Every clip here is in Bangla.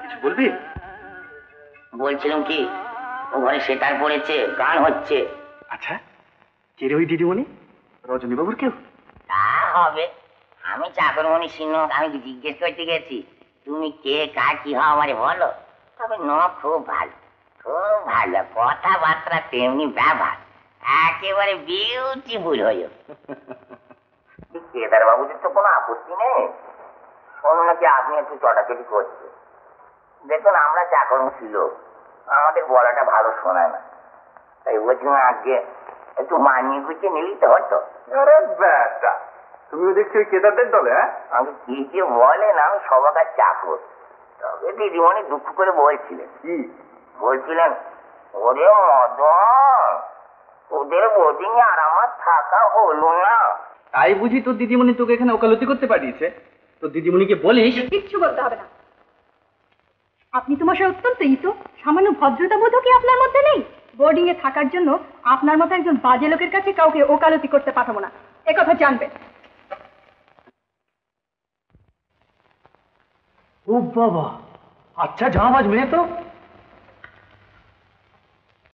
কিছু বলবি? বলছিলাম কি, ও ঘরে সেতার পড়েছে, গান হচ্ছে। আচ্ছা, কে রে ওই দিদিমণি? রজনী বাবুর কেউ? তা হবে, আমি চাকরমণি সিংহ, আমি জিজ্ঞেস করতে গেছি তুমি কে, কার, কি হও আমারে বলো। তবে খুব ভালো, খুব ভালো কথাবার্তা, তেমনি ব্যবহার একেবারে বিউটিফুল হইও। কেদার বাবুদের তো কোনো আপত্তি নেই। শোনো নাকি আপনি একটু চটাচটি করছে। দেখুন আমরা চাকরমণি লোক, আমাদের বলাটা ভালো শোনায় না, তাই বলছি আজকে একটু মানিয়ে গুছিয়ে নিলেই তো হতো। আরে ব্যাটা, তুমিও দেখছি ওই কেদারদের দলে? হ্যাঁ, আমি কি যে বলেন, আমি সবাকার চাকর। তবে দিদিমণি দুঃখ করে বলছিলেন। কি বলছিলেন, ওরে মদন, ওদের বোর্ডিং এ আর আমার থাকা হলো না। তাই বুঝি তোর দিদিমণি তোকে এখানে ওকালতি করতে পাঠিয়েছে? তোর দিদিমণিকে বলিস। কিচ্ছু বলতে হবে না। আপনি তো মশাই অত্যন্ত ইতো, সামান্য ভদ্রতা বোধও কি আপনার মধ্যে নেই? বোর্ডিং এ থাকার জন্য আপনার মতো একজন বাজে লোকের কাছে কাউকে ওকালতি করতে পাঠাবো না, একথা জানবেন। ও বাবা, আচ্ছা জামাজ মেয়ে তো।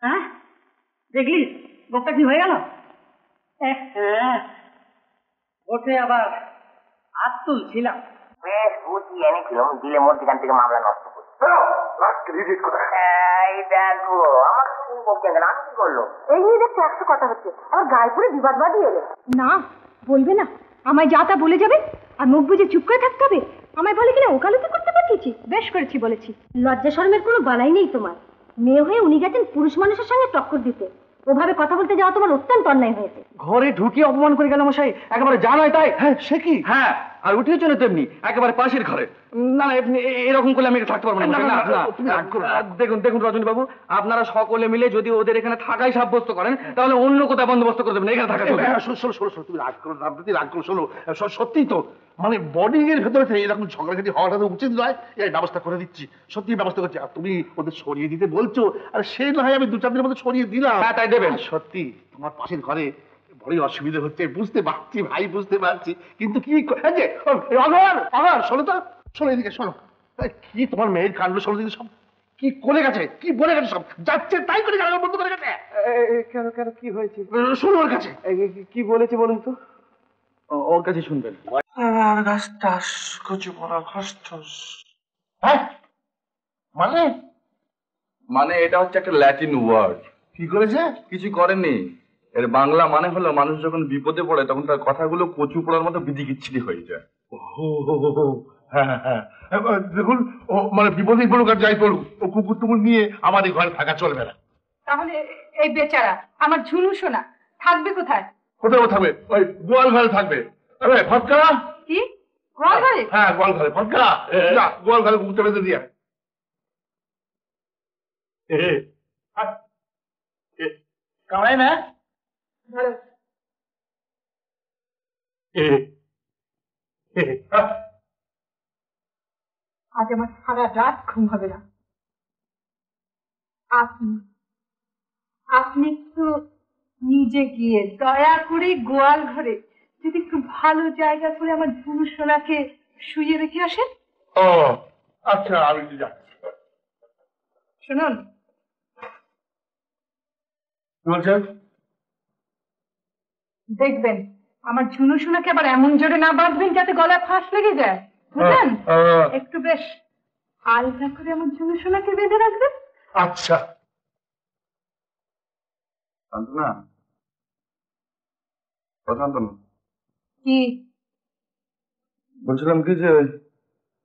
হ্যাঁ দেখলি গোপটা কি হয়ে গেল? ওঠে আবার হাত তুলছিলাম। বেশ বুঝিয়ে এনেছিলাম, দিলে মধ্যখান থেকে মামলা নষ্ট করছে। এই দেখো আমাকে তুমি বলছেন কেন, আমি কি করলো? এই নিয়ে দেখছি 100 কথা হচ্ছে, আবার গায়ে পড়ে বিবাদ বাঁধিয়ে এলে। না বলবে না, আমায় যা তা বলে যাবে আর মুখ বুঝে চুপ করে থাকতে হবে। আমায় বলে কিনা ওকালতি করতে পাঠিয়েছি, বেশ করেছি বলেছি। লজ্জা শরমের কোনো বালাই নেই তোমার। মেয়ে হয়ে উনি গেছেন পুরুষ মানুষের সঙ্গে টক্কর দিতে, ওভাবে কথা বলতে যাওয়া তোমার অত্যন্ত অন্যায় হয়েছে। ঘরে ঢুকে অপমান করে গেল মশাই, একেবারে জানাই তাই। হ্যাঁ সে কি? হ্যাঁ, আর উঠেও চলে তেমনি একেবারে পাশের ঘরে। না না, এরকম করলে আমি থাকতে পারবো না। দেখুন দেখুন রজনী বাবু, আপনারা সকলে মিলে যদি ওদের এখানে থাকাই সাব্যস্ত করেন, তাহলে অন্য কোথাও বন্দোবস্ত করে দেবেন, এখানে থাকা চলবে। শোনো তুমি রাগ করো না, রাগ করো। শোনো, সত্যি তো মানে বোর্ডিং এর ভেতরে এরকম ঝগড়াঝাটি হওয়াটা তো উচিত নয়। এই ব্যবস্থা করে দিচ্ছি, সত্যি ব্যবস্থা করছি। আর তুমি ওদের সরিয়ে দিতে বলছো, আর সে না হয় আমি 2-4 দিনের মধ্যে সরিয়ে দিলাম। হ্যাঁ তাই দেবেন। সত্যি তোমার পাশের ঘরে বড়ই অসুবিধা হচ্ছে, বুঝতে পারছি ভাই, বুঝতে পারছি, কিন্তু কি শোনো তো, শোনো এদিকে শোনো। কি তোমার মেয়ের কাণ্ড, শোনো দিকে সব কি করে গেছে, কি বলে গেছে, সব যাচ্ছে তাই করে গান বন্ধ করে গেছে। কেন কেন কি হয়েছে? শোনো ওর কাছে কি বলেছে বলুন তো। ওর কাছে শুনবেন। হ্যাঁ মানে মানে এটা হচ্ছে একটা ল্যাটিন ওয়ার্ড। কি করেছে? কিছু করেনি। এর বাংলা মানে হলো মানুষ যখন বিপদে পড়ে তখন তার কথাগুলো কচু পোড়ার মতো বিধিকিচ্ছিরি হয়ে যায়। হ্যাঁ দেখুন, ও মানে বিপদে পড়ুক আর যাই পড়ুক, ও কুকুর টুকুর নিয়ে আমাদের ঘরে থাকা চলবে না। তাহলে এই বেচারা আমার ঝুনু সোনা থাকবে কোথায়? কোথাও থাকবে, ওই গোয়াল ঘরে থাকবে। আরে ফটকা! কি গোয়াল ঘরে? হ্যাঁ গোয়াল ঘরে। ফটকা যা গোয়াল ঘরে কুকুরটা বেঁধে দিয়ে কামাই না। আজ আমার সারা রাত ঘুম হবে না। আপনি একটু নিজে গিয়ে দয়া করে গোয়াল ঘরে যদি একটু ভালো জায়গা করে আমার ঝুনু সোনাকে শুয়ে রেখে আসেন। ও আচ্ছা, আমি যাচ্ছি। শুনুন, বলছেন দেখবেন আমার ঝুনু সোনাকে আবার এমন জোরে না বাঁধবেন যাতে গলায় ফাঁস লেগে যায়, বুঝলেন? একটু বেশ আলগা করে আমার ঝুনু সোনাকে বেঁধে রাখবেন। আচ্ছা। শান্তনা, ও শান্তনা, কি বলছিলাম কি যে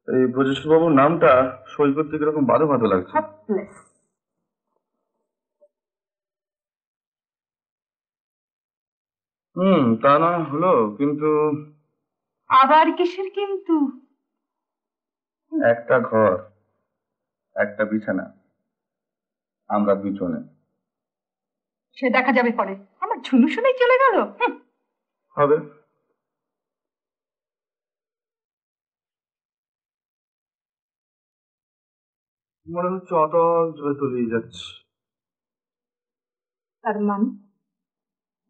এই ব্রজেশ্বর বাবুর নামটা সই করতে কিরকম বাধো বাধো লাগছে। তা না হলো, কিন্তু আবার কিসের কিন্তু? একটা ঘর, একটা বিছানা, আমরা দুজনে। সে দেখা যাবে পরে। আমার ঝুনু সোনাই চলে গেল। হবে। মনে হচ্ছে অটল জোরে তলিয়ে যাচ্ছে। তার মানে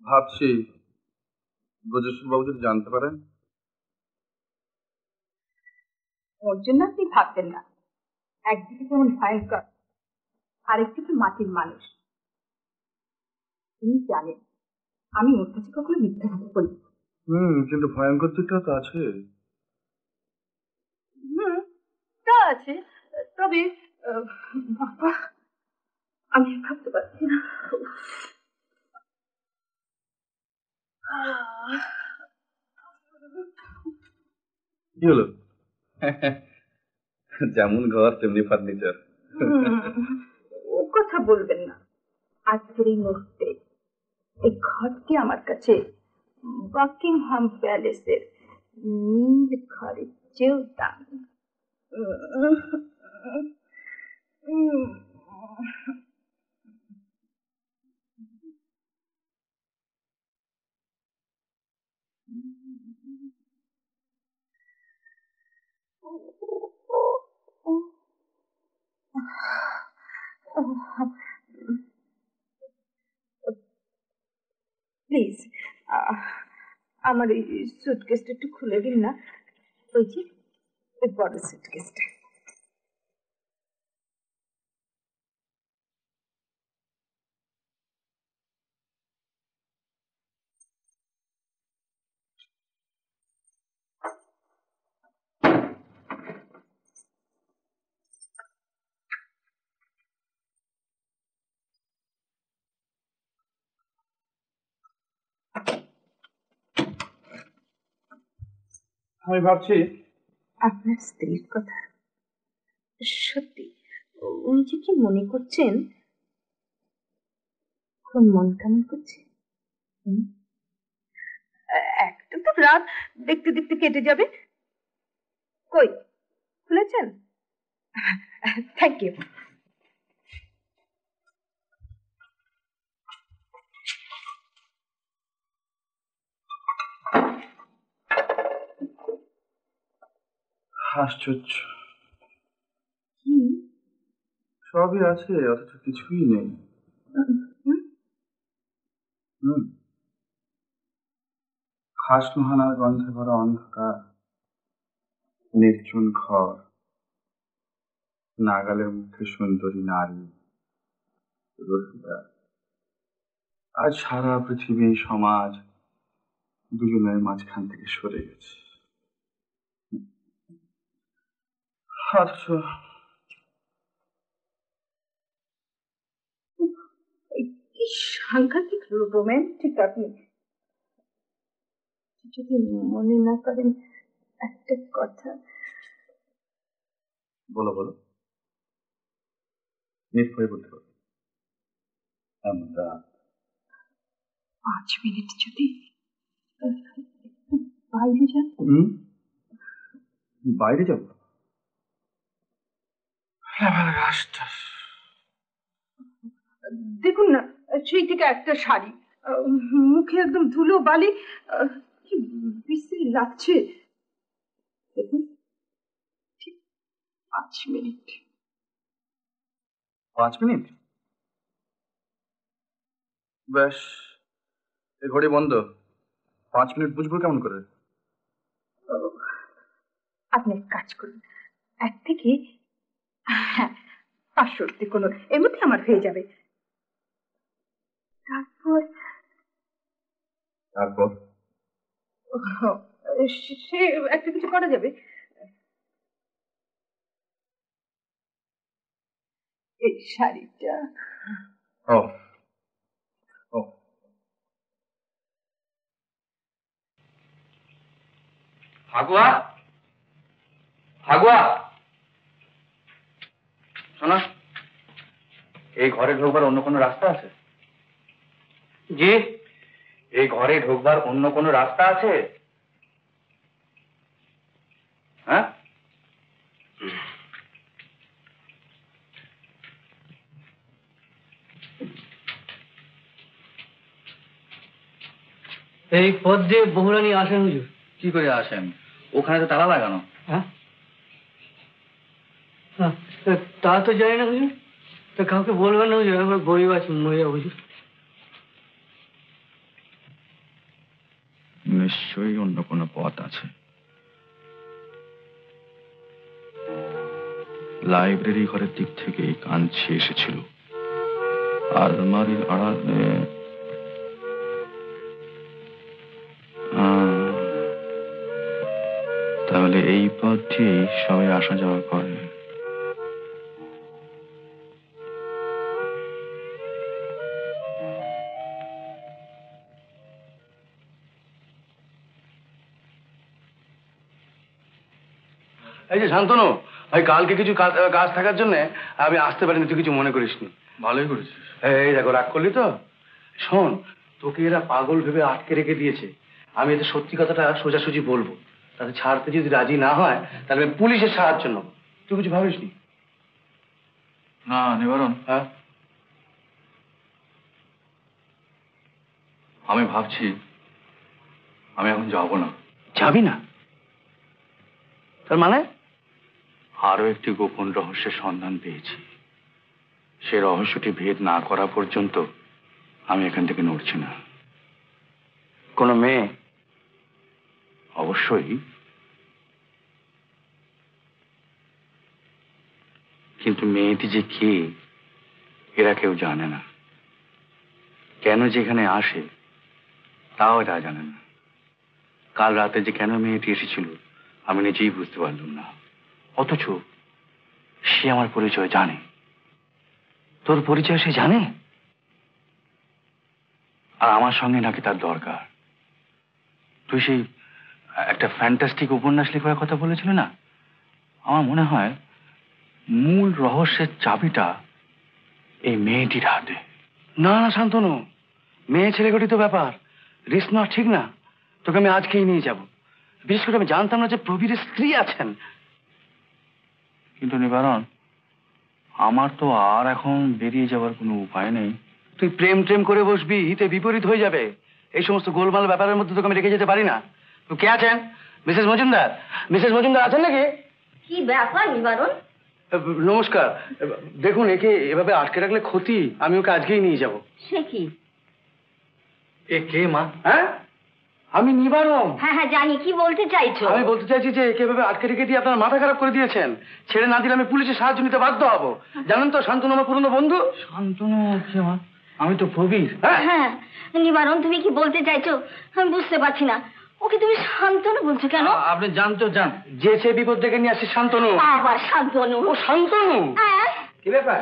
ভাবছি ব্রজেশ্বর বাবু যদি জানতে পারেন। ওর জন্য আপনি ভাবতেন না, একদিকে যেমন ভয়ঙ্কর, আরেকদিকে মাটির মানুষ। তিনি জানেন আমি ওর কাছে কখনো মিথ্যা কথা বলি। কিন্তু ভয়ঙ্কর দিকটা তো আছে। তা আছে, তবে বাবা, আমি ভাবতে পারছি না। কি হলো? যেমন ঘর তেমনি ফার্নিচার। ও কথা বলবেন না। আজকের এই মুহূর্তে এই ঘরটি আমার কাছে বাকিংহাম প্যালেসের নীল ঘরের চেয়েও দামি। প্লিজ আমার এই সুটকেসটা একটু খুলে দিন না। ওই যে ওই বড় সুটকেসটা। আমি ভাবছি আপনার স্ত্রীর কথা সত্যি উনি যে কি মনে করছেন, খুব মন কেমন করছে। একটা তো রাত দেখতে দেখতে কেটে যাবে। কই খুলেছেন? Thank you. আশ্চর্য, কি? সবই আছে অথচ কিছুই নেই। হাঁসমোহনার গন্ধে ভরা অন্ধকার, নির্জন ঘর, নাগালের মুখে সুন্দরী নারী, রোহিতা। আজ সারা পৃথিবী সমাজ দুজনের মাঝখান থেকে সরে গেছে। অথচ কি সাংঘাতিক রোমান্টিক আপনি। যদি মনে না করেন একটা কথা। বলো বলো, নিশ্চয়ই বলতে পারো। আমরা 5 মিনিট যদি বাইরে যান। বাইরে যাবো? দেখুন না, সেই থেকে একটা শাড়ি, মুখে একদম ধুলো বালি, কি বিশ্রী লাগছে। দেখুন, ঠিক 5 মিনিট। 5 মিনিট? বেশ, এ ঘড়ি বন্ধ। 5 মিনিট বুঝবো কেমন করে? আপনি এক কাজ করুন, এক থেকে 500 কোনো এর মধ্যে আমার হয়ে যাবে। তারপর তারপর সে একটা কিছু করা যাবে। এই শাড়িটা। ও ও, ফাগুয়া, ফাগুয়া, শোনো, এই ঘরে ঢোকবার অন্য কোনো রাস্তা আছে? জি, এই ঘরে ঢোকবার অন্য কোনো রাস্তা আছে? হ্যাঁ, এই পথ দিয়ে বহুরানী আসেন হুজুর। কি করে আসেন? ওখানে তো তালা লাগানো। হ্যাঁ, তা তো জানি না হুজুর। তা কাউকে বলবেন না হুজুর, আমার গরিব আছে, মরে যাবো হুজুর। নিশ্চয়ই অন্য কোনো পথ আছে। লাইব্রেরি ঘরের দিক থেকে কাঞ্চি এসেছিল। আলমারির আড়ালে তাহলে এই পথ দিয়ে সবাই আসা যাওয়া করে। এই যে শান্তনু, ওই কালকে কিছু কাজ থাকার জন্য আমি আসতে পারিনি, তুই কিছু মনে করিসনি। ভালোই করেছিস। এই দেখো, রাগ করলি তো? শোন, তোকে এরা পাগল ভেবে আটকে রেখে দিয়েছে। আমি এতে সত্যি কথাটা সোজাসুজি বলবো, তাতে ছাড়তে যদি রাজি না হয় তাহলে আমি পুলিশের সাহায্য নেবো। তুই কিছু ভাবিসনি? না নিবারণ, হ্যাঁ, আমি ভাবছি আমি এখন যাব না। যাবি না? তার মানে? আরো একটি গোপন রহস্যের সন্ধান পেয়েছি। সে রহস্যটি ভেদ না করা পর্যন্ত আমি এখান থেকে নড়ছি না। কোনো মেয়ে? অবশ্যই, কিন্তু মেয়েটি যে কে এরা কেউ জানে না। কেন যেখানে আসে তাও এরা জানে না। কাল রাতে যে কেন মেয়েটি এসেছিল আমি নিজেই বুঝতে পারলাম না, অথচ সে আমার পরিচয় জানে। তোর পরিচয় সে জানে? আর আমার সঙ্গে নাকি তার দরকার। তুই সেই একটা ফ্যান্টাস্টিক উপন্যাস লেখার কথা বলেছিল না, আমার মনে হয় মূল রহস্যের চাবিটা এই মেয়েটির হাতে। না না শান্তনু, মেয়ে ছেলে গঠিত ব্যাপার, রিস্ক নেওয়া ঠিক না। তোকে আমি আজকেই নিয়ে যাব। বিশেষ করে আমি জানতাম না যে প্রবীরের স্ত্রী আছেন। কিন্তু নিবারণ, আমার তো আর এখন বেরিয়ে যাওয়ার কোনো উপায় নেই। তুই প্রেম ট্রেম করে বসবি, হিতে বিপরীত হয়ে যাবে। এই সমস্ত গোলমাল ব্যাপারের মধ্যে তোকে আমি রেখে যেতে পারি না। তো কে আছেন? মিসেস মজুমদার? মিসেস মজুমদার আছেন নাকি? কি ব্যাপার নিবারণ? নমস্কার। দেখুন, একে এভাবে আটকে রাখলে ক্ষতি। আমি ওকে আজকেই নিয়ে যাব। সে কি? এ কে মা? হ্যাঁ, আমি নিবারণ। হ্যাঁ হ্যাঁ জানি, কি বলতে চাইছো? আমি বলতে চাইছি যে একে এভাবে আটকে রেখে দিয়ে আপনার মাথা খারাপ করে দিয়েছেন। ছেড়ে না দিলে আমি পুলিশের সাহায্য নিতে বাধ্য হব। জানেন তো, শান্তনু আমার পুরনো বন্ধু। শান্তনু কে মা? আমি তো প্রবীর। হ্যাঁ নিবারণ, তুমি কি বলতে চাইছো আমি বুঝতে পারছি না। ওকে তুমি শান্তনু বলছো কেন? আপনি জানতো জান যে সে বিপদ ডেকে নিয়ে আসছে শান্তনু। আবার শান্তনু? ও শান্তনু? হ্যাঁ। কি ব্যাপার?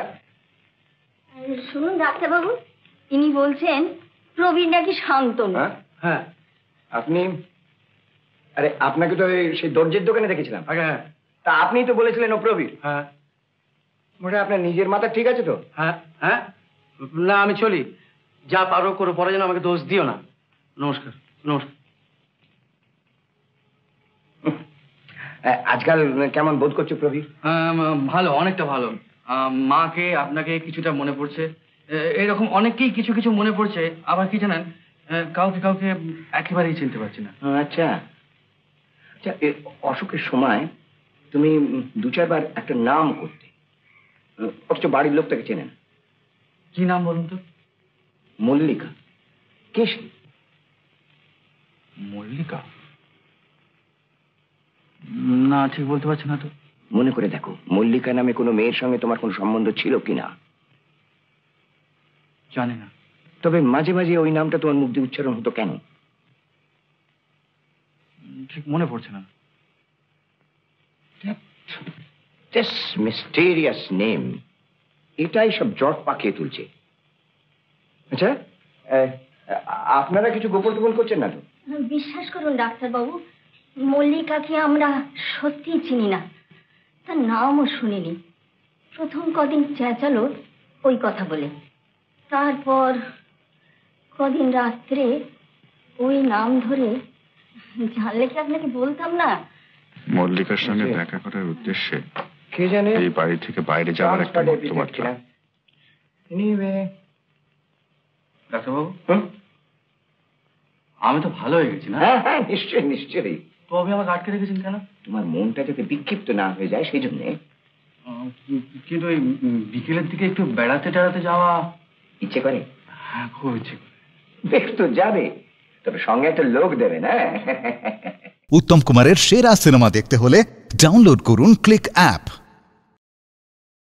শুনুন ডাক্তারবাবু, ইনি বলছেন প্রবীর নাকি শান্তনু। হ্যাঁ, আপনি, আরে আপনাকে তো সেই দর্জির দোকানে দেখেছিলাম। হ্যাঁ তা আপনিই তো বলেছিলেন ও প্রবীর। হ্যাঁ মোটে আপনার নিজের মাথা ঠিক আছে তো? হ্যাঁ হ্যাঁ। না, আমি চলি। যা পারো করো, পরে যেন আমাকে দোষ দিও না। নমস্কার। নমস্কার। আজকাল কেমন বোধ করছো প্রবীর? ভালো, অনেকটা ভালো। মাকে, আপনাকে কিছুটা মনে পড়ছে। এরকম অনেককেই কিছু কিছু মনে পড়ছে। আবার কি জানেন, কাউকে কাউকে একেবারেই চিনতে পারছি না। আচ্ছা আচ্ছা, অসুখের সময় তুমি দু চারবার একটা নাম করতে, অথচ বাড়ির লোক তাকে চেনে না। কি নাম বলুন তো? মল্লিকা। কে সে? মল্লিকা? না, ঠিক বলতে পারছি না তো। মনে করে দেখো, মল্লিকা নামে কোনো মেয়ের সঙ্গে তোমার কোনো সম্বন্ধ ছিল কিনা? জানি না। তবে মাঝে মাঝে ওই নামটা তোমার মুখ দিয়ে উচ্চারণ হতো কেন? ঠিক মনে পড়ছে না। দিস মিস্টেরিয়াস নেম, এটাই সব জট পাকিয়ে তুলছে। আচ্ছা, আপনারা কিছু গোপন টোপন করছেন না তো? বিশ্বাস করুন ডাক্তারবাবু, মল্লিকাকে আমরা সত্যিই চিনি না, তার নামও শুনিনি। প্রথম কদিন চেঁচালো ওই কথা বলে, তারপর কদিন রাত্রে ওই নাম ধরে। জানলে কি আপনাকে বলতাম না? মল্লিকার সঙ্গে দেখা করার উদ্দেশ্যে কে জানে এই বাড়ি থেকে বাইরে যাওয়ার একটা মধ্যমাত্রা। ডাক্তারবাবু, আমি তো ভালো হয়ে গেছি না? হ্যাঁ হ্যাঁ, নিশ্চয়ই নিশ্চয়ই। তো আপনি আমাকে আটকে রেখেছেন কেন? তোমার মনটা যাতে বিক্ষিপ্ত না হয়ে যায় সেই জন্যে। কিন্তু ওই বিকেলের দিকে একটু বেড়াতে টেড়াতে যাওয়া ইচ্ছে করে? হ্যাঁ, খুব ইচ্ছে করে। বেশ, তো যাবে, তবে সঙ্গে একটা লোক দেবে না। উত্তম কুমারের সেরা সিনেমা দেখতে হলে ডাউনলোড করুন ক্লিক অ্যাপ।